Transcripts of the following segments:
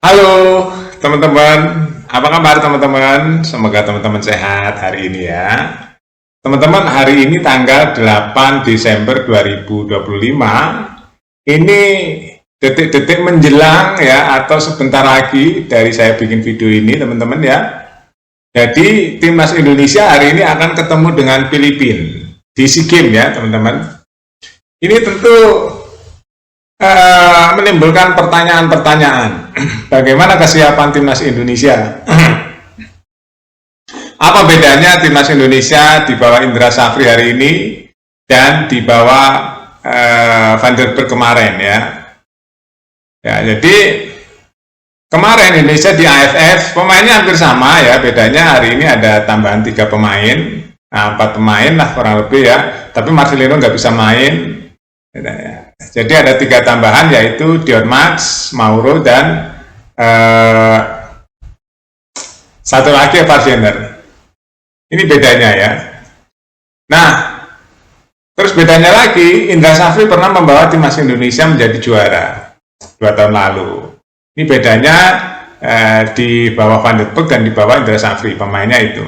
Halo teman-teman, apa kabar teman-teman? Semoga teman-teman sehat hari ini ya. Teman-teman, hari ini tanggal 8 Desember 2025. Ini detik-detik menjelang ya, atau sebentar lagi dari saya bikin video ini teman-teman ya. Jadi timnas Indonesia hari ini akan ketemu dengan Filipina di SEA Games ya teman-teman. Ini tentu menimbulkan pertanyaan-pertanyaan. Bagaimana kesiapan timnas Indonesia? Apa bedanya timnas Indonesia di bawah Indra Safri hari ini dan di bawah Van der Berg kemarin ya? Ya, jadi kemarin Indonesia di AFF pemainnya hampir sama ya, bedanya hari ini ada tambahan 3 pemain, 4 pemain lah kurang lebih ya. Tapi Marcelino nggak bisa main. Jadi ada 3 tambahan, yaitu Dion Max, Mauro, dan satu lagi Evar Jenner. Ini bedanya ya. Nah, terus bedanya lagi, Indra Safri pernah membawa timnas Indonesia menjadi juara 2 tahun lalu. Ini bedanya di bawah Van der Berg dan di bawah Indra Safri, pemainnya itu.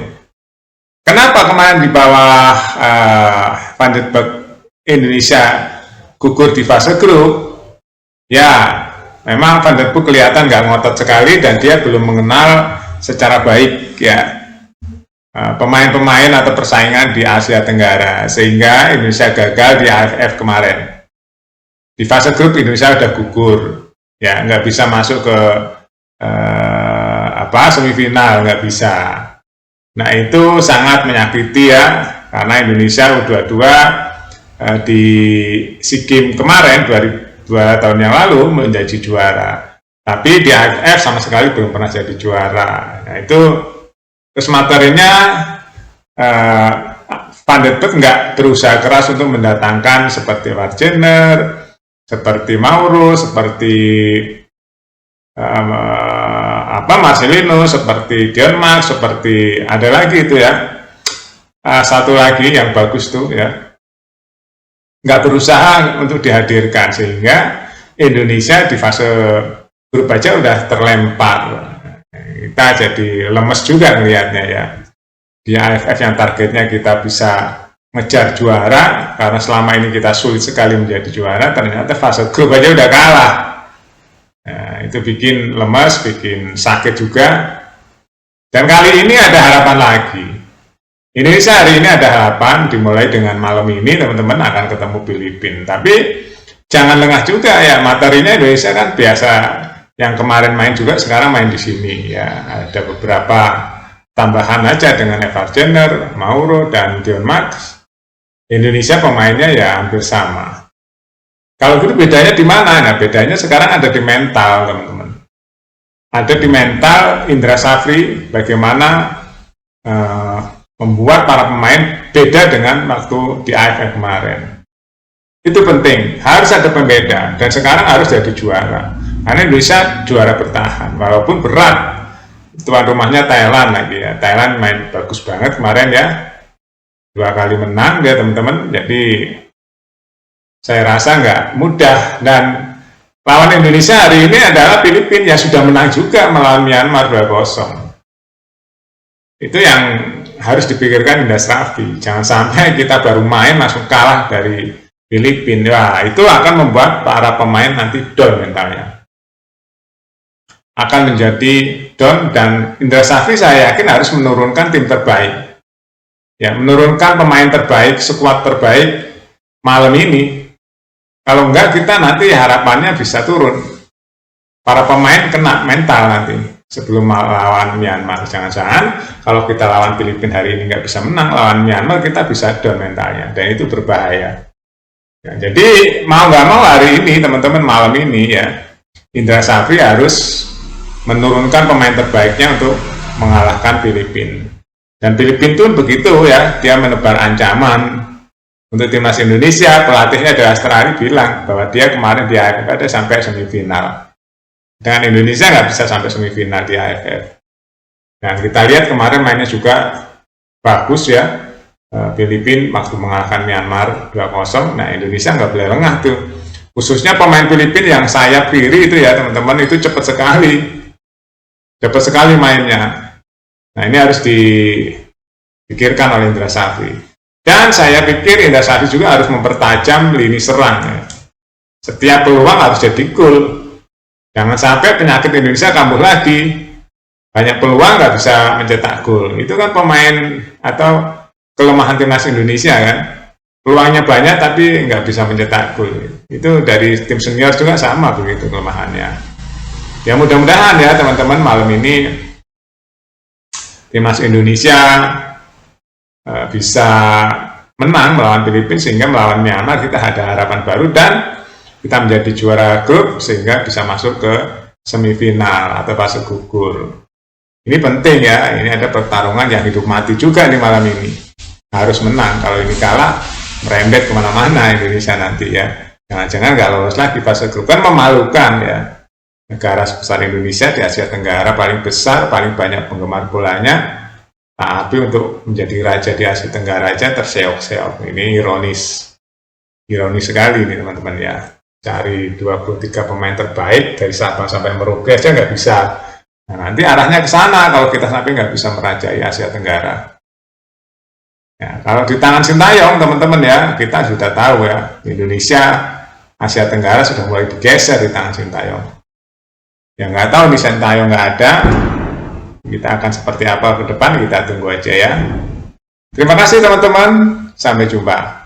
Kenapa kemarin di bawah Van der Berg Indonesia gugur di fase grup? Ya, memang Van der Berg kelihatan nggak ngotot sekali dan dia belum mengenal secara baik ya pemain-pemain atau persaingan di Asia Tenggara, sehingga Indonesia gagal di AFF kemarin. Di fase grup Indonesia udah gugur, ya nggak bisa masuk ke semifinal, nggak bisa. Nah itu sangat menyakiti ya, karena Indonesia U22 di SEA Games kemarin 2 tahun yang lalu menjadi juara, tapi di AFF sama sekali belum pernah jadi juara. Nah itu terus materinya Van der Berg nggak berusaha keras untuk mendatangkan seperti Evar Jenner, seperti Mauro, seperti Marcelino, seperti Dion Max, seperti ada lagi itu ya, satu lagi yang bagus tuh ya, nggak berusaha untuk dihadirkan, sehingga Indonesia di fase grup aja udah terlempar. Kita jadi lemes juga ngelihatnya ya. Di AFF yang targetnya kita bisa ngejar juara, karena selama ini kita sulit sekali menjadi juara, ternyata fase grup aja udah kalah. Nah, itu bikin lemes, bikin sakit juga. Dan kali ini ada harapan lagi. Indonesia hari ini ada harapan, dimulai dengan malam ini teman-teman akan ketemu Filipina. Tapi jangan lengah juga ya, materinya Indonesia kan biasa, yang kemarin main juga sekarang main di sini ya. Ada beberapa tambahan aja dengan Evar Jenner, Mauro, dan Dion Max. Indonesia pemainnya ya hampir sama. Kalau gitu bedanya di mana? Nah, bedanya sekarang ada di mental teman-teman. Ada di mental Indra Safri, bagaimana membuat para pemain beda dengan waktu di AFF kemarin. Itu penting, harus ada pembeda, dan sekarang harus jadi juara. Karena Indonesia juara bertahan, walaupun berat. Tuan rumahnya Thailand lagi ya. Thailand main bagus banget kemarin ya, 2 kali menang ya teman-teman. Jadi saya rasa nggak mudah. Dan lawan Indonesia hari ini adalah Filipina yang sudah menang juga melawan Myanmar 2-0. Itu yang harus dipikirkan Indra Safri. Jangan sampai kita baru main langsung kalah dari Filipina. Wah, itu akan membuat para pemain nanti down mentalnya. Akan menjadi down, dan Indra Safri saya yakin harus menurunkan tim terbaik. Ya, menurunkan pemain terbaik, skuad terbaik malam ini. Kalau enggak, kita nanti harapannya bisa turun. Para pemain kena mental nanti sebelum melawan Myanmar. Jangan-jangan kalau kita lawan Filipina hari ini nggak bisa menang, lawan Myanmar kita bisa down mentalnya, dan itu berbahaya. Ya, jadi mau nggak mau hari ini teman-teman, malam ini ya, Indra Safri harus menurunkan pemain terbaiknya untuk mengalahkan Filipina. Dan Filipina pun begitu ya, dia menebar ancaman untuk timnas Indonesia. Pelatihnya adalah Astrari bilang bahwa dia kemarin di AFF ada sampai semifinal. Dengan Indonesia nggak bisa sampai semifinal di AFF. Dan kita lihat kemarin mainnya juga bagus ya. Filipina waktu mengalahkan Myanmar 2-0. Nah, Indonesia nggak boleh lengah tuh. Khususnya pemain Filipina yang sayap kiri itu ya teman-teman, itu cepat sekali. cepat sekali mainnya. Nah, ini harus dipikirkan oleh Indra Safri. Dan saya pikir Indra Safri juga harus mempertajam lini serang ya. Setiap peluang harus jadi gol. Jangan sampai penyakit Indonesia kambuh lagi. Banyak peluang nggak bisa mencetak gol. Itu kan pemain atau kelemahan timnas Indonesia kan. Peluangnya banyak tapi nggak bisa mencetak gol. Itu dari tim senior juga sama begitu kelemahannya. Ya mudah-mudahan ya teman-teman malam ini timnas Indonesia bisa menang melawan Filipina sehingga melawan Myanmar kita ada harapan baru dan kita menjadi juara grup sehingga bisa masuk ke semifinal atau fase gugur. Ini penting ya, ini ada pertarungan yang hidup mati juga di malam ini. Harus menang, kalau ini kalah merembet kemana-mana Indonesia nanti ya. Jangan-jangan nggak lolos lagi fase grup, kan memalukan ya. Negara sebesar Indonesia di Asia Tenggara paling besar, paling banyak penggemar bolanya, tapi untuk menjadi raja di Asia Tenggara aja terseok-seok. Ini ironis sekali ini teman-teman ya. Cari 23 pemain terbaik dari Sabang sampai Merauke aja nggak bisa. Nah, nanti arahnya ke sana kalau kita sampai nggak bisa merajai Asia Tenggara. Ya, kalau di tangan Sintayong teman-teman ya, kita sudah tahu ya, Indonesia Asia Tenggara sudah mulai digeser di tangan Sintayong. Ya nggak tahu nih Sintayong nggak ada, kita akan seperti apa ke depan, kita tunggu aja ya. Terima kasih teman-teman, sampai jumpa.